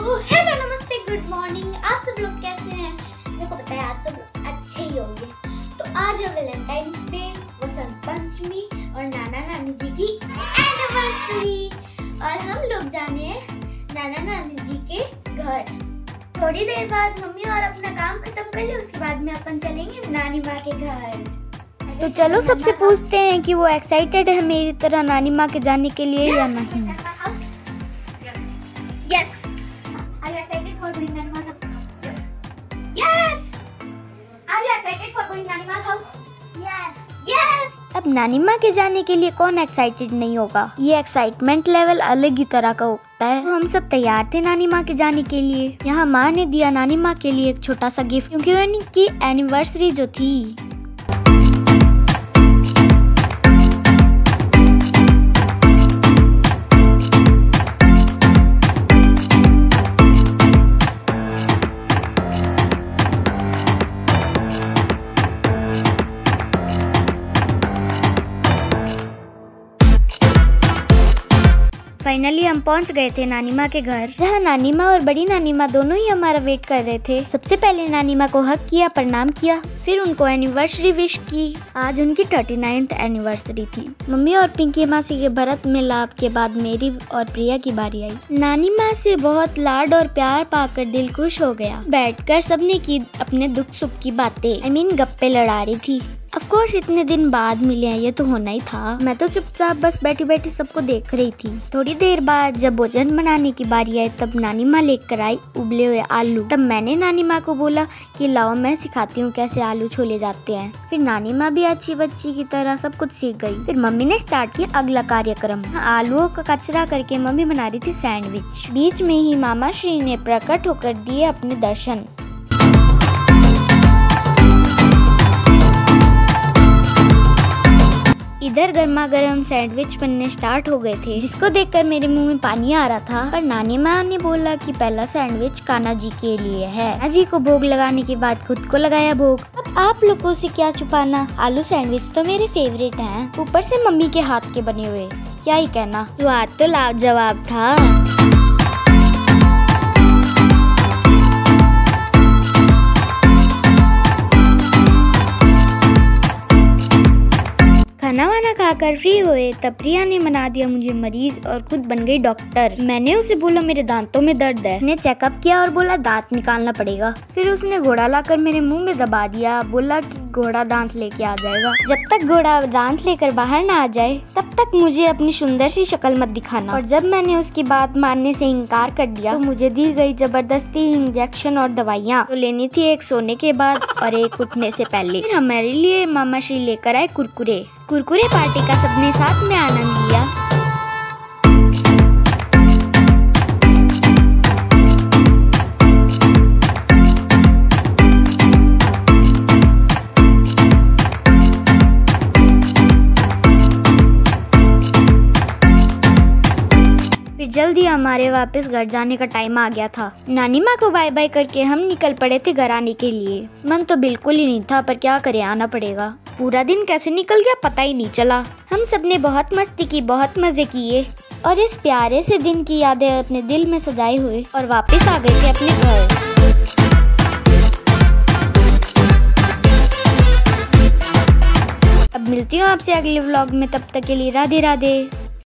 Hello नमस्ते good morning. आप सब लोग कैसे हैं? मेरे को पता है आप सब लोग अच्छे ही होंगे। तो आज है वैलेंटाइंस डे, वसंत पंचमी और नाना नानी जी की एनिवर्सरी और हम लोग जाने हैं नाना नानी जी के घर। थोड़ी देर बाद मम्मी और अपना काम खत्म कर ले, उसके बाद में अपन चलेंगे नानी माँ के घर। तो चलो सबसे पूछते हैं कि वो एक्साइटेड है मेरी तरह नानी माँ के जाने के लिए या नहीं। Yes. Are you excited for going Nanima's house? Yes. Are you excited for going Nanima's house? Yes. Yes. अब नानी माँ के जाने के लिए कौन एक्साइटेड नहीं होगा। ये एक्साइटमेंट लेवल अलग ही तरह का होता है। तो हम सब तैयार थे नानी माँ के जाने के लिए। यहाँ माँ ने दिया नानी माँ के लिए एक छोटा सा गिफ्ट, क्योंकि उनकी एनिवर्सरी जो थी। फाइनली हम पहुंच गए थे नानी माँ के घर, जहाँ नानी माँ और बड़ी नानी माँ दोनों ही हमारा वेट कर रहे थे। सबसे पहले नानी माँ को हक किया, प्रणाम किया, फिर उनको एनिवर्सरी विश की। आज उनकी 39th एनिवर्सरी थी। मम्मी और पिंकी मासी के भरत मिलाप के बाद मेरी और प्रिया की बारी आई। नानी माँ से बहुत लाड और प्यार पाकर दिल खुश हो गया। बैठकर सबने की अपने दुख सुख की बातें, गप्पे लड़ा रही थी। ऑफ कोर्स इतने दिन बाद मिले हैं, ये तो होना ही था। मैं तो चुपचाप बस बैठी बैठी सबको देख रही थी। थोड़ी देर बाद जब भोजन बनाने की बारी आई, तब नानी माँ लेकर आई उबले हुए आलू। तब मैंने नानी माँ को बोला कि लाओ मैं सिखाती हूँ कैसे आलू छोले जाते हैं। फिर नानी माँ भी अच्छी बच्ची की तरह सब कुछ सीख गई। फिर मम्मी ने स्टार्ट किया अगला कार्यक्रम। आलूओं का कचरा करके मम्मी बना रही थी सैंडविच। बीच में ही मामा श्री ने प्रकट होकर दिए अपने दर्शन। इधर गर्मा गर्म सैंडविच बनने स्टार्ट हो गए थे, जिसको देखकर मेरे मुंह में पानी आ रहा था। पर नानी माँ ने बोला कि पहला सैंडविच कान्हा जी के लिए है। कान्हा जी को भोग लगाने के बाद खुद को लगाया भोग। अब आप लोगों से क्या छुपाना, आलू सैंडविच तो मेरे फेवरेट हैं, ऊपर से मम्मी के हाथ के बने हुए, क्या ही कहना। स्वाद तो लाजवाब था। खाना वाना खाकर फ्री हुए तब प्रिया ने बना दिया मुझे मरीज और खुद बन गई डॉक्टर। मैंने उसे बोला मेरे दांतों में दर्द है। उसने चेकअप किया और बोला दांत निकालना पड़ेगा। फिर उसने घोड़ा लाकर मेरे मुंह में दबा दिया, बोला कि घोड़ा दांत लेके आ जाएगा। जब तक घोड़ा दांत लेकर बाहर ना आ जाए तब तक मुझे अपनी सुंदर सी शक्ल मत दिखाना। और जब मैंने उसकी बात मानने से इनकार कर दिया तो मुझे दी गई जबरदस्ती इंजेक्शन और दवाइयाँ। तो लेनी थी एक सोने के बाद और एक उठने से पहले। फिर हमारे लिए मामा श्री लेकर आए कुरकुरे पार्टी का सबने साथ में आनंद लिया। फिर जल्दी हमारे वापस घर जाने का टाइम आ गया था। नानी माँ को बाय बाय करके हम निकल पड़े थे घर आने के लिए। मन तो बिल्कुल ही नहीं था, पर क्या करें, आना पड़ेगा। पूरा दिन कैसे निकल गया पता ही नहीं चला। हम सबने बहुत मस्ती की, बहुत मजे किए और इस प्यारे से दिन की यादें अपने दिल में सजाए हुए और वापस आ गए थे अपने घर। अब मिलती हूँ आपसे अगले व्लॉग में, तब तक के लिए राधे राधे।